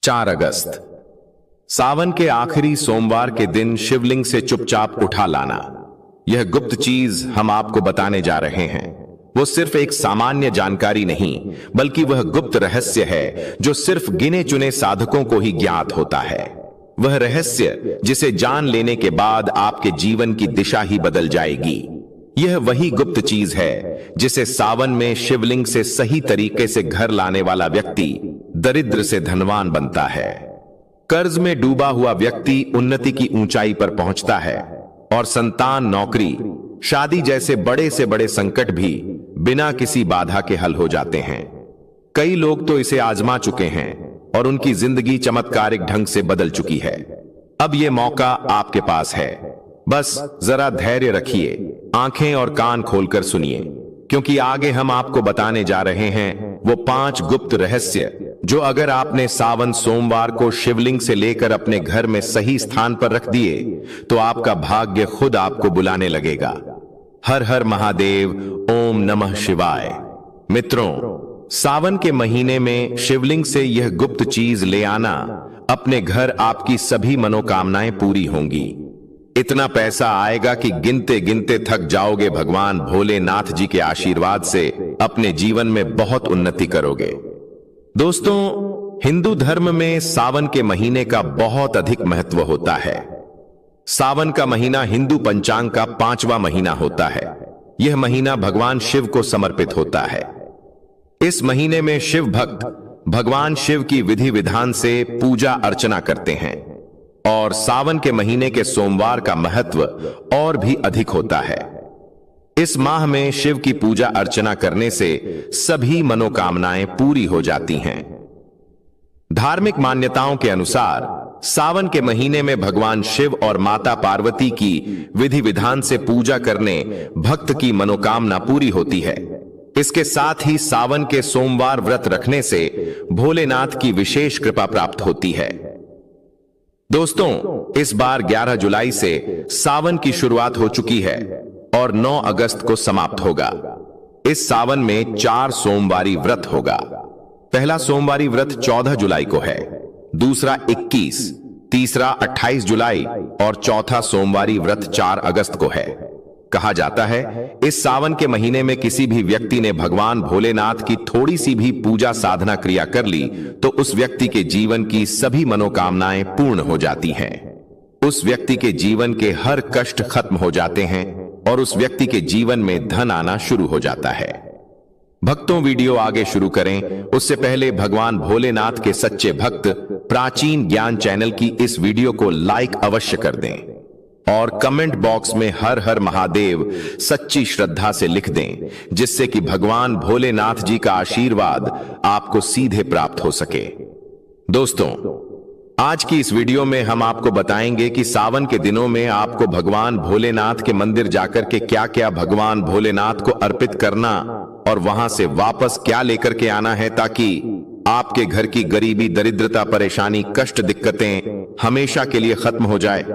4 अगस्त सावन के आखिरी सोमवार के दिन शिवलिंग से चुपचाप उठा लाना। यह गुप्त चीज हम आपको बताने जा रहे हैं। वो सिर्फ एक सामान्य जानकारी नहीं, बल्कि वह गुप्त रहस्य है जो सिर्फ गिने चुने साधकों को ही ज्ञात होता है। वह रहस्य जिसे जान लेने के बाद आपके जीवन की दिशा ही बदल जाएगी। यह वही गुप्त चीज है जिसे सावन में शिवलिंग से सही तरीके से घर लाने वाला व्यक्ति दरिद्र से धनवान बनता है। कर्ज में डूबा हुआ व्यक्ति उन्नति की ऊंचाई पर पहुंचता है और संतान, नौकरी, शादी जैसे बड़े से बड़े संकट भी बिना किसी बाधा के हल हो जाते हैं। कई लोग तो इसे आजमा चुके हैं और उनकी जिंदगी चमत्कारिक ढंग से बदल चुकी है। अब यह मौका आपके पास है। बस जरा धैर्य रखिए, आंखें और कान खोलकर सुनिए, क्योंकि आगे हम आपको बताने जा रहे हैं वो 5 गुप्त रहस्य जो अगर आपने सावन सोमवार को शिवलिंग से लेकर अपने घर में सही स्थान पर रख दिए तो आपका भाग्य खुद आपको बुलाने लगेगा। हर हर महादेव, ओम नमः शिवाय। मित्रों, सावन के महीने में शिवलिंग से यह गुप्त चीज ले आना, अपने घर आपकी सभी मनोकामनाएं पूरी होंगी। इतना पैसा आएगा कि गिनते गिनते थक जाओगे। भगवान भोलेनाथ जी के आशीर्वाद से अपने जीवन में बहुत उन्नति करोगे। दोस्तों, हिंदू धर्म में सावन के महीने का बहुत अधिक महत्व होता है। सावन का महीना हिंदू पंचांग का 5वां महीना होता है। यह महीना भगवान शिव को समर्पित होता है। इस महीने में शिव भक्त भगवान शिव की विधि विधान से पूजा अर्चना करते हैं और सावन के महीने के सोमवार का महत्व और भी अधिक होता है। इस माह में शिव की पूजा अर्चना करने से सभी मनोकामनाएं पूरी हो जाती हैं। धार्मिक मान्यताओं के अनुसार सावन के महीने में भगवान शिव और माता पार्वती की विधि विधान से पूजा करने भक्त की मनोकामना पूरी होती है। इसके साथ ही सावन के सोमवार व्रत रखने से भोलेनाथ की विशेष कृपा प्राप्त होती है। दोस्तों, इस बार 11 जुलाई से सावन की शुरुआत हो चुकी है और 9 अगस्त को समाप्त होगा। इस सावन में 4 सोमवारी व्रत होगा। पहला सोमवारी व्रत 14 जुलाई को है, दूसरा 21, तीसरा 28 जुलाई और चौथा सोमवारी व्रत 4 अगस्त को है। कहा जाता है इस सावन के महीने में किसी भी व्यक्ति ने भगवान भोलेनाथ की थोड़ी सी भी पूजा साधना क्रिया कर ली तो उस व्यक्ति के जीवन की सभी मनोकामनाएं पूर्ण हो जाती हैं। उस व्यक्ति के जीवन के हर कष्ट खत्म हो जाते हैं और उस व्यक्ति के जीवन में धन आना शुरू हो जाता है। भक्तों, वीडियो आगे शुरू करें उससे पहले भगवान भोलेनाथ के सच्चे भक्त प्राचीन ज्ञान चैनल की इस वीडियो को लाइक अवश्य कर दें और कमेंट बॉक्स में हर हर महादेव सच्ची श्रद्धा से लिख दें, जिससे कि भगवान भोलेनाथ जी का आशीर्वाद आपको सीधे प्राप्त हो सके। दोस्तों, आज की इस वीडियो में हम आपको बताएंगे कि सावन के दिनों में आपको भगवान भोलेनाथ के मंदिर जाकर के क्या क्या भगवान भोलेनाथ को अर्पित करना और वहां से वापस क्या लेकर के आना है, ताकि आपके घर की गरीबी, दरिद्रता, परेशानी, कष्ट, दिक्कतें हमेशा के लिए खत्म हो जाए।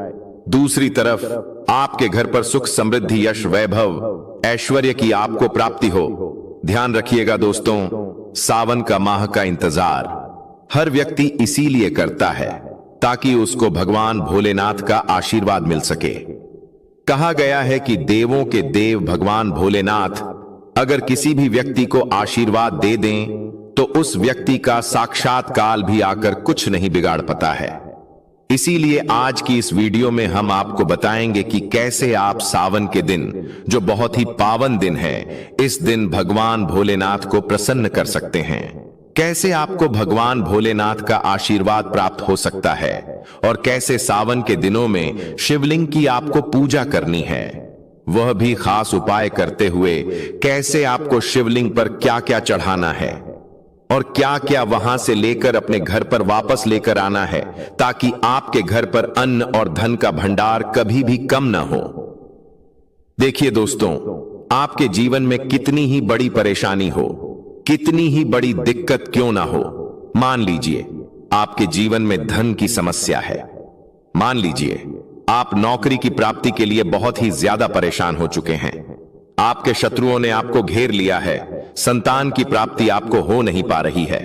दूसरी तरफ आपके घर पर सुख, समृद्धि, यश, वैभव, ऐश्वर्य की आपको प्राप्ति हो। ध्यान रखिएगा दोस्तों, सावन का माह का इंतजार हर व्यक्ति इसीलिए करता है ताकि उसको भगवान भोलेनाथ का आशीर्वाद मिल सके। कहा गया है कि देवों के देव भगवान भोलेनाथ अगर किसी भी व्यक्ति को आशीर्वाद दे दें तो उस व्यक्ति का साक्षात काल भी आकर कुछ नहीं बिगाड़ पाता है। इसीलिए आज की इस वीडियो में हम आपको बताएंगे कि कैसे आप सावन के दिन, जो बहुत ही पावन दिन है, इस दिन भगवान भोलेनाथ को प्रसन्न कर सकते हैं। कैसे आपको भगवान भोलेनाथ का आशीर्वाद प्राप्त हो सकता है और कैसे सावन के दिनों में शिवलिंग की आपको पूजा करनी है, वह भी खास उपाय करते हुए कैसे आपको शिवलिंग पर क्या क्या चढ़ाना है और क्या क्या वहां से लेकर अपने घर पर वापस लेकर आना है, ताकि आपके घर पर अन्न और धन का भंडार कभी भी कम ना हो। देखिए दोस्तों, आपके जीवन में कितनी ही बड़ी परेशानी हो, कितनी ही बड़ी दिक्कत क्यों ना हो, मान लीजिए आपके जीवन में धन की समस्या है, मान लीजिए आप नौकरी की प्राप्ति के लिए बहुत ही ज्यादा परेशान हो चुके हैं, आपके शत्रुओं ने आपको घेर लिया है, संतान की प्राप्ति आपको हो नहीं पा रही है,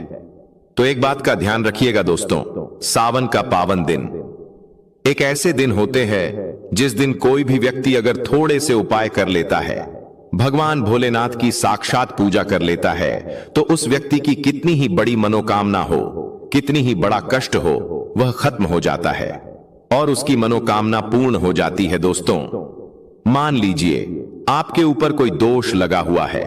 तो एक बात का ध्यान रखिएगा दोस्तों, सावन का पावन दिन एक ऐसे दिन होते हैं जिस दिन कोई भी व्यक्ति अगर थोड़े से उपाय कर लेता है, भगवान भोलेनाथ की साक्षात पूजा कर लेता है, तो उस व्यक्ति की कितनी ही बड़ी मनोकामना हो, कितनी ही बड़ा कष्ट हो, वह खत्म हो जाता है और उसकी मनोकामना पूर्ण हो जाती है। दोस्तों, मान लीजिए आपके ऊपर कोई दोष लगा हुआ है,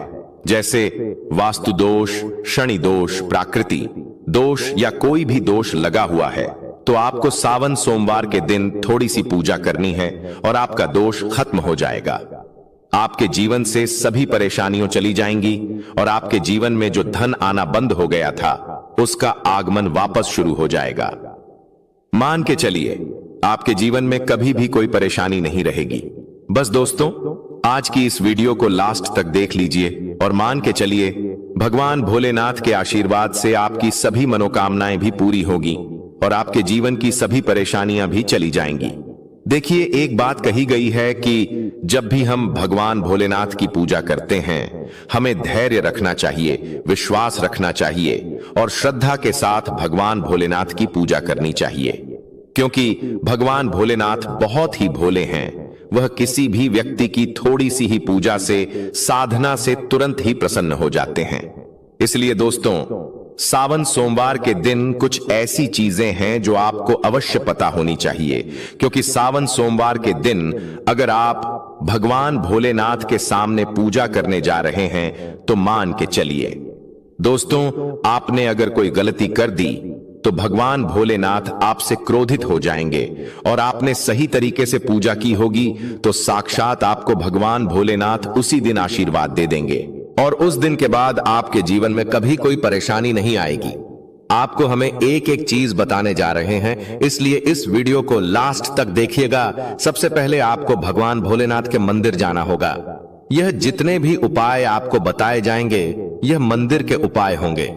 जैसे वास्तु दोष, शनि दोष, प्राकृति दोष या कोई भी दोष लगा हुआ है, तो आपको सावन सोमवार के दिन थोड़ी सी पूजा करनी है और आपका दोष खत्म हो जाएगा। आपके जीवन से सभी परेशानियां चली जाएंगी और आपके जीवन में जो धन आना बंद हो गया था, उसका आगमन वापस शुरू हो जाएगा। मान के चलिए आपके जीवन में कभी भी कोई परेशानी नहीं रहेगी। बस दोस्तों, आज की इस वीडियो को लास्ट तक देख लीजिए और मान के चलिए भगवान भोलेनाथ के आशीर्वाद से आपकी सभी मनोकामनाएं भी पूरी होगी और आपके जीवन की सभी परेशानियां भी चली जाएंगी। देखिए, एक बात कही गई है कि जब भी हम भगवान भोलेनाथ की पूजा करते हैं, हमें धैर्य रखना चाहिए, विश्वास रखना चाहिए और श्रद्धा के साथ भगवान भोलेनाथ की पूजा करनी चाहिए, क्योंकि भगवान भोलेनाथ बहुत ही भोले हैं। वह किसी भी व्यक्ति की थोड़ी सी ही पूजा से, साधना से तुरंत ही प्रसन्न हो जाते हैं। इसलिए दोस्तों, सावन सोमवार के दिन कुछ ऐसी चीजें हैं जो आपको अवश्य पता होनी चाहिए, क्योंकि सावन सोमवार के दिन अगर आप भगवान भोलेनाथ के सामने पूजा करने जा रहे हैं, तो मान के चलिए दोस्तों, आपने अगर कोई गलती कर दी तो भगवान भोलेनाथ आपसे क्रोधित हो जाएंगे और आपने सही तरीके से पूजा की होगी तो साक्षात आपको भगवान भोलेनाथ उसी दिन आशीर्वाद दे देंगे और उस दिन के बाद आपके जीवन में कभी कोई परेशानी नहीं आएगी। आपको हमें एक एक चीज बताने जा रहे हैं, इसलिए इस वीडियो को लास्ट तक देखिएगा। सबसे पहले आपको भगवान भोलेनाथ के मंदिर जाना होगा। यह जितने भी उपाय आपको बताए जाएंगे, यह मंदिर के उपाय होंगे।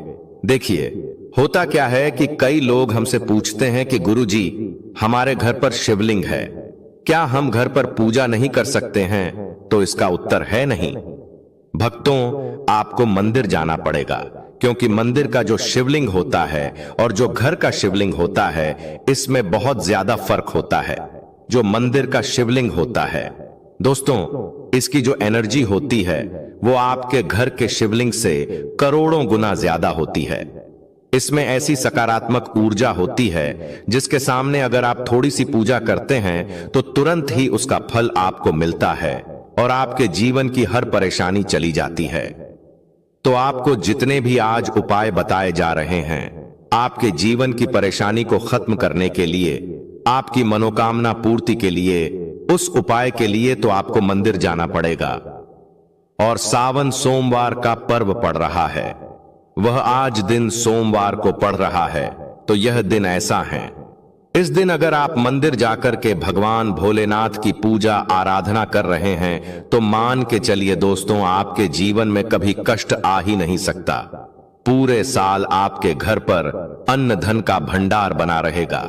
देखिए, होता क्या है कि कई लोग हमसे पूछते हैं कि गुरुजी, हमारे घर पर शिवलिंग है, क्या हम घर पर पूजा नहीं कर सकते हैं? तो इसका उत्तर है नहीं। भक्तों, आपको मंदिर जाना पड़ेगा, क्योंकि मंदिर का जो शिवलिंग होता है और जो घर का शिवलिंग होता है, इसमें बहुत ज्यादा फर्क होता है। जो मंदिर का शिवलिंग होता है दोस्तों, इसकी जो एनर्जी होती है वो आपके घर के शिवलिंग से करोड़ों गुना ज्यादा होती है। इसमें ऐसी सकारात्मक ऊर्जा होती है जिसके सामने अगर आप थोड़ी सी पूजा करते हैं तो तुरंत ही उसका फल आपको मिलता है और आपके जीवन की हर परेशानी चली जाती है। तो आपको जितने भी आज उपाय बताए जा रहे हैं, आपके जीवन की परेशानी को खत्म करने के लिए, आपकी मनोकामना पूर्ति के लिए, उस उपाय के लिए तो आपको मंदिर जाना पड़ेगा। और सावन सोमवार का पर्व पड़ रहा है, वह आज दिन सोमवार को पड़ रहा है, तो यह दिन ऐसा है, इस दिन अगर आप मंदिर जाकर के भगवान भोलेनाथ की पूजा आराधना कर रहे हैं, तो मान के चलिए दोस्तों, आपके जीवन में कभी कष्ट आ ही नहीं सकता। पूरे साल आपके घर पर अन्न धन का भंडार बना रहेगा।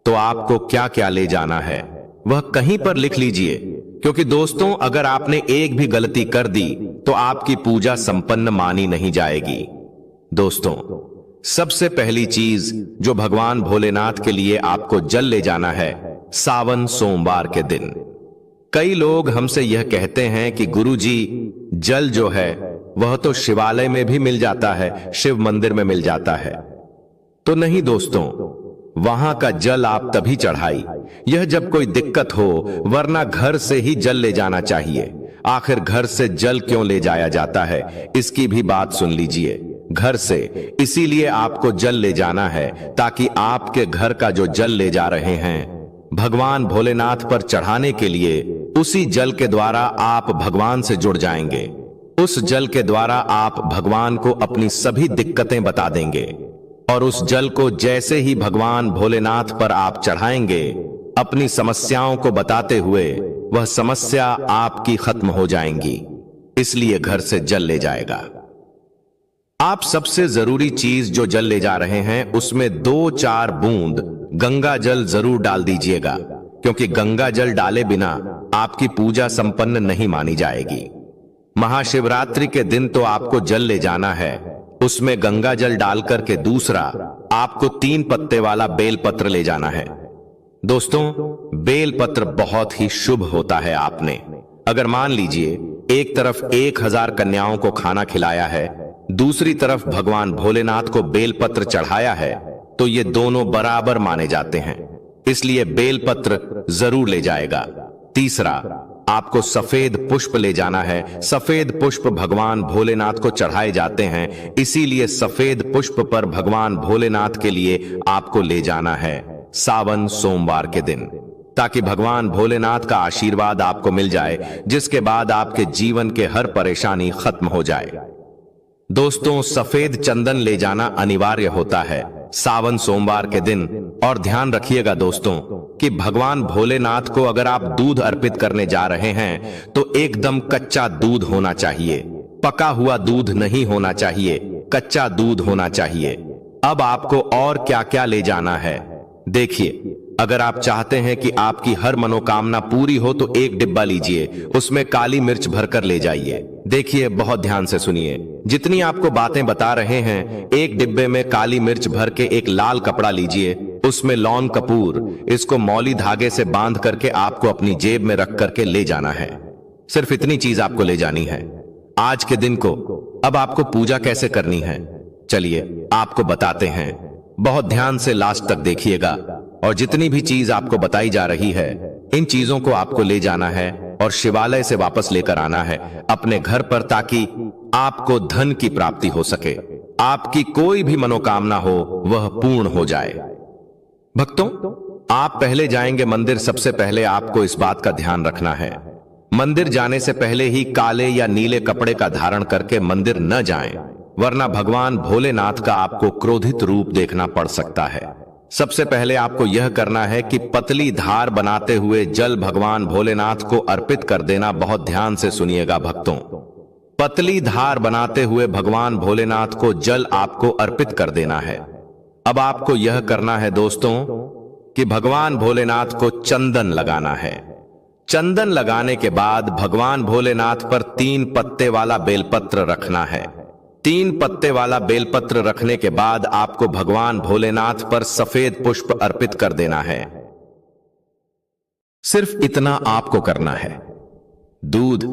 तो आपको क्या क्या ले जाना है वह कहीं पर लिख लीजिए, क्योंकि दोस्तों, अगर आपने एक भी गलती कर दी तो आपकी पूजा संपन्न मानी नहीं जाएगी। दोस्तों, सबसे पहली चीज जो भगवान भोलेनाथ के लिए आपको जल ले जाना है सावन सोमवार के दिन। कई लोग हमसे यह कहते हैं कि गुरुजी, जल जो है वह तो शिवालय में भी मिल जाता है, शिव मंदिर में मिल जाता है। तो नहीं दोस्तों, वहां का जल आप तभी चढ़ाई यह जब कोई दिक्कत हो, वरना घर से ही जल ले जाना चाहिए। आखिर घर से जल क्यों ले जाया जाता है, इसकी भी बात सुन लीजिए। घर से इसीलिए आपको जल ले जाना है ताकि आपके घर का जो जल ले जा रहे हैं भगवान भोलेनाथ पर चढ़ाने के लिए, उसी जल के द्वारा आप भगवान से जुड़ जाएंगे। उस जल के द्वारा आप भगवान को अपनी सभी दिक्कतें बता देंगे और उस जल को जैसे ही भगवान भोलेनाथ पर आप चढ़ाएंगे, अपनी समस्याओं को बताते हुए वह समस्या आपकी खत्म हो जाएंगी। इसलिए घर से जल ले जाएगा। आप सबसे जरूरी चीज जो जल ले जा रहे हैं, उसमें 2-4 बूंद गंगा जल जरूर डाल दीजिएगा, क्योंकि गंगा जल डाले बिना आपकी पूजा संपन्न नहीं मानी जाएगी। महाशिवरात्रि के दिन तो आपको जल ले जाना है उसमें गंगा जल डालकर के दूसरा आपको 3 पत्ते वाला बेलपत्र ले जाना है। दोस्तों, बेलपत्र बहुत ही शुभ होता है। आपने अगर मान लीजिए एक तरफ 1000 कन्याओं को खाना खिलाया है, दूसरी तरफ भगवान भोलेनाथ को बेलपत्र चढ़ाया है, तो ये दोनों बराबर माने जाते हैं, इसलिए बेलपत्र जरूर ले जाएगा। तीसरा, आपको सफेद पुष्प ले जाना है। सफेद पुष्प भगवान भोलेनाथ को चढ़ाए जाते हैं, इसीलिए सफेद पुष्प पर भगवान भोलेनाथ के लिए आपको ले जाना है सावन सोमवार के दिन, ताकि भगवान भोलेनाथ का आशीर्वाद आपको मिल जाए, जिसके बाद आपके जीवन के हर परेशानी खत्म हो जाए। दोस्तों, सफेद चंदन ले जाना अनिवार्य होता है सावन सोमवार के दिन। और ध्यान रखिएगा दोस्तों कि भगवान भोलेनाथ को अगर आप दूध अर्पित करने जा रहे हैं तो एकदम कच्चा दूध होना चाहिए, पका हुआ दूध नहीं होना चाहिए, कच्चा दूध होना चाहिए। अब आपको और क्या क्या ले जाना है देखिए। अगर आप चाहते हैं कि आपकी हर मनोकामना पूरी हो तो एक डिब्बा लीजिए, उसमें काली मिर्च भरकर ले जाइए। देखिए, बहुत ध्यान से सुनिए, जितनी आपको बातें बता रहे हैं, एक डिब्बे में काली मिर्च भर के एक लाल कपड़ा लीजिए, उसमें लौंग कपूर, इसको मौली धागे से बांध करके आपको अपनी जेब में रख करके ले जाना है। सिर्फ इतनी चीज आपको ले जानी है आज के दिन को। अब आपको पूजा कैसे करनी है, चलिए आपको बताते हैं। बहुत ध्यान से लास्ट तक देखिएगा, और जितनी भी चीज आपको बताई जा रही है, इन चीजों को आपको ले जाना है और शिवालय से वापस लेकर आना है अपने घर पर, ताकि आपको धन की प्राप्ति हो सके, आपकी कोई भी मनोकामना हो वह पूर्ण हो जाए। भक्तों, आप पहले जाएंगे मंदिर, सबसे पहले आपको इस बात का ध्यान रखना है, मंदिर जाने से पहले ही काले या नीले कपड़े का धारण करके मंदिर न जाएं, वरना भगवान भोलेनाथ का आपको क्रोधित रूप देखना पड़ सकता है। सबसे पहले आपको यह करना है कि पतली धार बनाते हुए जल भगवान भोलेनाथ को अर्पित कर देना। बहुत ध्यान से सुनिएगा भक्तों, पतली धार बनाते हुए भगवान भोलेनाथ को जल आपको अर्पित कर देना है। अब आपको यह करना है दोस्तों कि भगवान भोलेनाथ को चंदन लगाना है। चंदन लगाने के बाद भगवान भोलेनाथ पर 3 पत्ते वाला बेलपत्र रखना है। 3 पत्ते वाला बेलपत्र रखने के बाद आपको भगवान भोलेनाथ पर सफेद पुष्प अर्पित कर देना है। सिर्फ इतना आपको करना है। दूध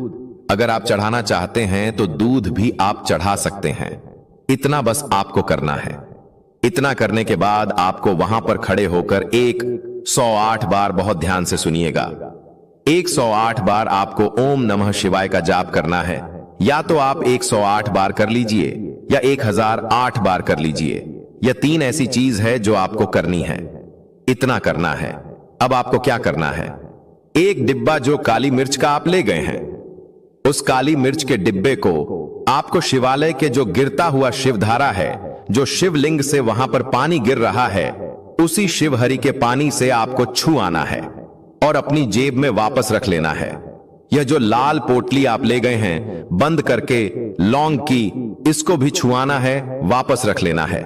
अगर आप चढ़ाना चाहते हैं तो दूध भी आप चढ़ा सकते हैं, इतना बस आपको करना है। इतना करने के बाद आपको वहां पर खड़े होकर 108 बार, बहुत ध्यान से सुनिएगा, 108 बार आपको ओम नमः शिवाय का जाप करना है। या तो आप 108 बार कर लीजिए या 1008 बार कर लीजिए, यह 3 ऐसी चीज है जो आपको करनी है। इतना करना है। अब आपको क्या करना है, एक डिब्बा जो काली मिर्च का आप ले गए हैं, उस काली मिर्च के डिब्बे को आपको शिवालय के जो गिरता हुआ शिवधारा है, जो शिवलिंग से वहां पर पानी गिर रहा है, उसी शिवहरि के पानी से आपको छू आना है और अपनी जेब में वापस रख लेना है। यह जो लाल पोटली आप ले गए हैं बंद करके लौंग की, इसको भी छुआना है, वापस रख लेना है।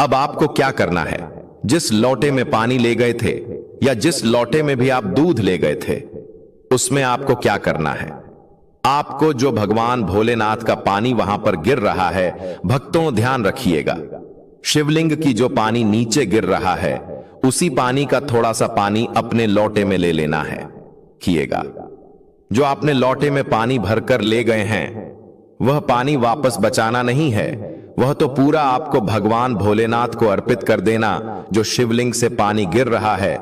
अब आपको क्या करना है, जिस लोटे में पानी ले गए थे या जिस लोटे में भी आप दूध ले गए थे, उसमें आपको क्या करना है, आपको जो भगवान भोलेनाथ का पानी वहां पर गिर रहा है, भक्तों ध्यान रखिएगा, शिवलिंग की जो पानी नीचे गिर रहा है, उसी पानी का थोड़ा सा पानी अपने लोटे में ले लेना है। किएगा, जो आपने लोटे में पानी भरकर ले गए हैं, वह पानी वापस बचाना नहीं है, वह तो पूरा आपको भगवान भोलेनाथ को अर्पित कर देना। जो शिवलिंग से पानी गिर रहा है,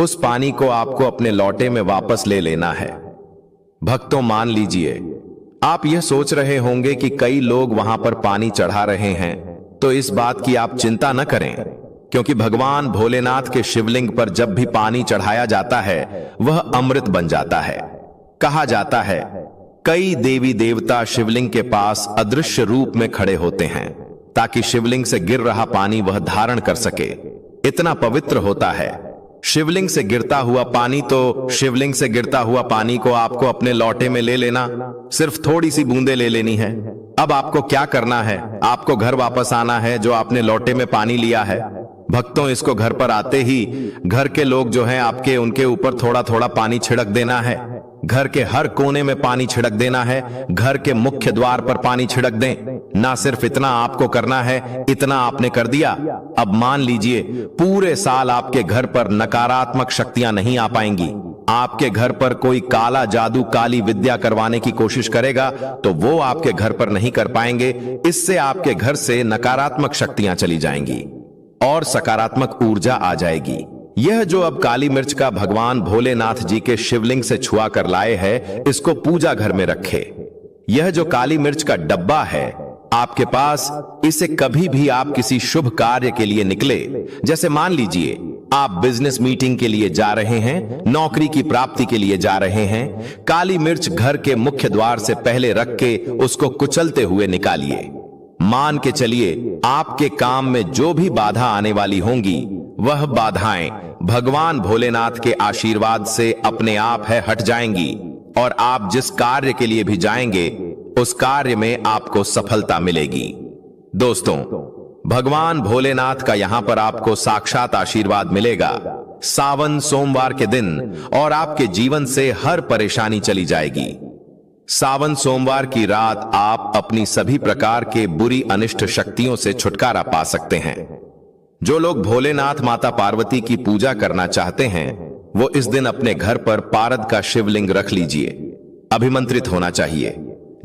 उस पानी को आपको अपने लोटे में वापस ले लेना है। भक्तों मान लीजिए, आप यह सोच रहे होंगे कि कई लोग वहां पर पानी चढ़ा रहे हैं, तो इस बात की आप चिंता न करें, क्योंकि भगवान भोलेनाथ के शिवलिंग पर जब भी पानी चढ़ाया जाता है, वह अमृत बन जाता है। कहा जाता है कई देवी देवता शिवलिंग के पास अदृश्य रूप में खड़े होते हैं, ताकि शिवलिंग से गिर रहा पानी वह धारण कर सके। इतना पवित्र होता है शिवलिंग से गिरता हुआ पानी। तो शिवलिंग से गिरता हुआ पानी को आपको अपने लोटे में ले लेना, सिर्फ थोड़ी सी बूंदे ले लेनी है। अब आपको क्या करना है, आपको घर वापस आना है जो आपने लोटे में पानी लिया है। भक्तों, इसको घर पर आते ही घर के लोग जो हैं आपके, उनके ऊपर थोड़ा थोड़ा पानी छिड़क देना है। घर के हर कोने में पानी छिड़क देना है, घर के मुख्य द्वार पर पानी छिड़क दें। ना सिर्फ इतना आपको करना है, इतना आपने कर दिया, अब मान लीजिए पूरे साल आपके घर पर नकारात्मक शक्तियां नहीं आ पाएंगी। आपके घर पर कोई काला जादू, काली विद्या करवाने की कोशिश करेगा तो वो आपके घर पर नहीं कर पाएंगे। इससे आपके घर से नकारात्मक शक्तियां चली जाएंगी और सकारात्मक ऊर्जा आ जाएगी। यह जो अब काली मिर्च का भगवान भोलेनाथ जी के शिवलिंग से छुआ कर लाए है, इसको पूजा घर में रखे। यह जो काली मिर्च का डब्बा है आपके पास, इसे कभी भी आप किसी शुभ कार्य के लिए निकले, जैसे मान लीजिए आप बिजनेस मीटिंग के लिए जा रहे हैं, नौकरी की प्राप्ति के लिए जा रहे हैं, काली मिर्च घर के मुख्य द्वार से पहले रख के उसको कुचलते हुए निकालिए। मान के चलिए आपके काम में जो भी बाधा आने वाली होंगी, वह बाधाएं भगवान भोलेनाथ के आशीर्वाद से अपने आप है हट जाएंगी और आप जिस कार्य के लिए भी जाएंगे उस कार्य में आपको सफलता मिलेगी। दोस्तों, भगवान भोलेनाथ का यहां पर आपको साक्षात आशीर्वाद मिलेगा सावन सोमवार के दिन, और आपके जीवन से हर परेशानी चली जाएगी। सावन सोमवार की रात आप अपनी सभी प्रकार के बुरी अनिष्ट शक्तियों से छुटकारा पा सकते हैं। जो लोग भोलेनाथ माता पार्वती की पूजा करना चाहते हैं, वो इस दिन अपने घर पर पारद का शिवलिंग रख लीजिए। अभिमंत्रित होना चाहिए।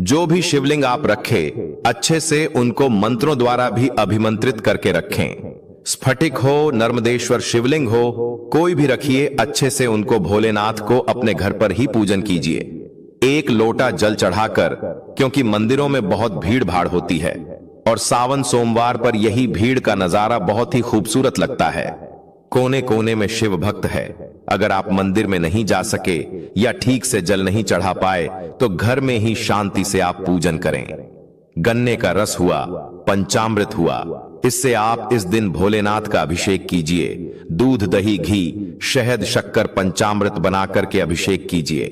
जो भी शिवलिंग आप रखें, अच्छे से उनको मंत्रों द्वारा भी अभिमंत्रित करके रखें। स्फटिक हो, नर्मदेश्वर शिवलिंग हो, कोई भी रखिए, अच्छे से उनको भोलेनाथ को अपने घर पर ही पूजन कीजिए। एक लोटा जल चढ़ाकर, क्योंकि मंदिरों में बहुत भीड़ भाड़ होती है और सावन सोमवार पर यही भीड़ का नजारा बहुत ही खूबसूरत लगता है। कोने कोने में शिव भक्त है। अगर आप मंदिर में नहीं जा सके या ठीक से जल नहीं चढ़ा पाए तो घर में ही शांति से आप पूजन करें। गन्ने का रस हुआ, पंचामृत हुआ, इससे आप इस दिन भोलेनाथ का अभिषेक कीजिए। दूध, दही, घी, शहद, शक्कर, पंचामृत बना करके अभिषेक कीजिए।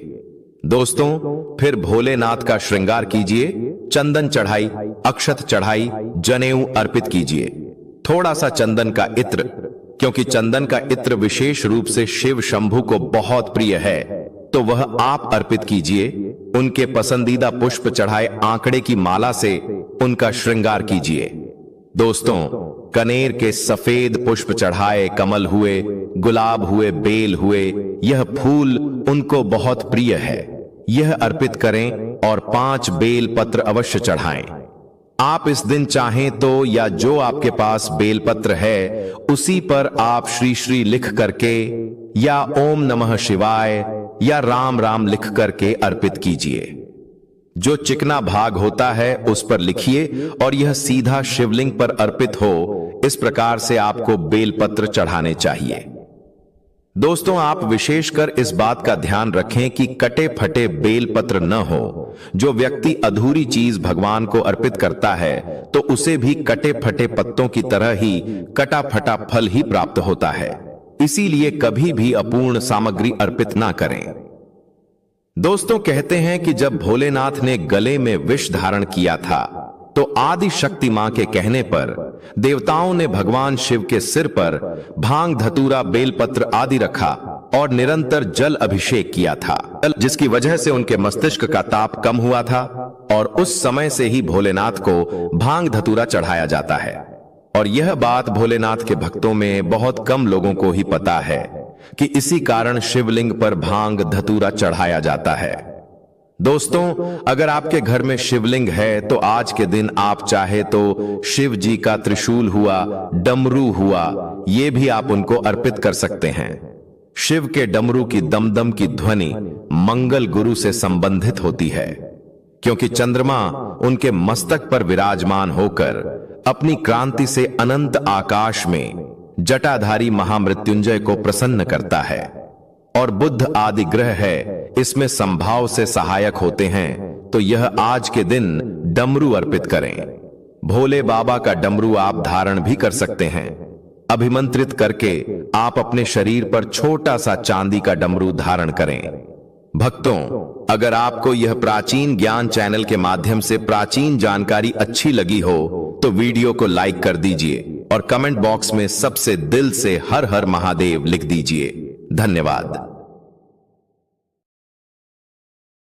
दोस्तों, फिर भोलेनाथ का श्रृंगार कीजिए। चंदन चढ़ाई, अक्षत चढ़ाई, जनेऊ अर्पित कीजिए। थोड़ा सा चंदन का इत्र, क्योंकि चंदन का इत्र विशेष रूप से शिव शंभु को बहुत प्रिय है, तो वह आप अर्पित कीजिए। उनके पसंदीदा पुष्प चढ़ाए आंकड़े की माला से उनका श्रृंगार कीजिए। दोस्तों, कनेर के सफेद पुष्प चढ़ाए, कमल हुए, गुलाब हुए, बेल हुए, यह फूल उनको बहुत प्रिय है, यह अर्पित करें और 5 बेल पत्र अवश्य चढ़ाएं। आप इस दिन चाहें तो या जो आपके पास बेलपत्र है उसी पर आप श्री श्री लिख करके या ओम नमः शिवाय या राम राम लिख करके अर्पित कीजिए। जो चिकना भाग होता है उस पर लिखिए और यह सीधा शिवलिंग पर अर्पित हो। इस प्रकार से आपको बेलपत्र चढ़ाने चाहिए। दोस्तों, आप विशेषकर इस बात का ध्यान रखें कि कटे फटे बेलपत्र न हो। जो व्यक्ति अधूरी चीज भगवान को अर्पित करता है तो उसे भी कटे फटे पत्तों की तरह ही कटा फटा फल ही प्राप्त होता है। इसीलिए कभी भी अपूर्ण सामग्री अर्पित ना करें। दोस्तों, कहते हैं कि जब भोलेनाथ ने गले में विष धारण किया था तो आदि शक्ति मां के कहने पर देवताओं ने भगवान शिव के सिर पर भांग, धतूरा, बेलपत्र आदि रखा और निरंतर जल अभिषेक किया था, जिसकी वजह से उनके मस्तिष्क का ताप कम हुआ था और उस समय से ही भोलेनाथ को भांग धतूरा चढ़ाया जाता है। और यह बात भोलेनाथ के भक्तों में बहुत कम लोगों को ही पता है कि इसी कारण शिवलिंग पर भांग धतूरा चढ़ाया जाता है। दोस्तों, अगर आपके घर में शिवलिंग है तो आज के दिन आप चाहे तो शिव जी का त्रिशूल हुआ, डमरू हुआ, ये भी आप उनको अर्पित कर सकते हैं। शिव के डमरू की दमदम की ध्वनि मंगल गुरु से संबंधित होती है, क्योंकि चंद्रमा उनके मस्तक पर विराजमान होकर अपनी क्रांति से अनंत आकाश में जटाधारी महामृत्युंजय को प्रसन्न करता है और बुध आदि ग्रह है इसमें संभाव से सहायक होते हैं। तो यह आज के दिन डमरू अर्पित करें। भोले बाबा का डमरू आप धारण भी कर सकते हैं। अभिमंत्रित करके आप अपने शरीर पर छोटा सा चांदी का डमरू धारण करें। भक्तों, अगर आपको यह प्राचीन ज्ञान चैनल के माध्यम से प्राचीन जानकारी अच्छी लगी हो तो वीडियो को लाइक कर दीजिए और कमेंट बॉक्स में सबसे दिल से हर हर महादेव लिख दीजिए। धन्यवाद।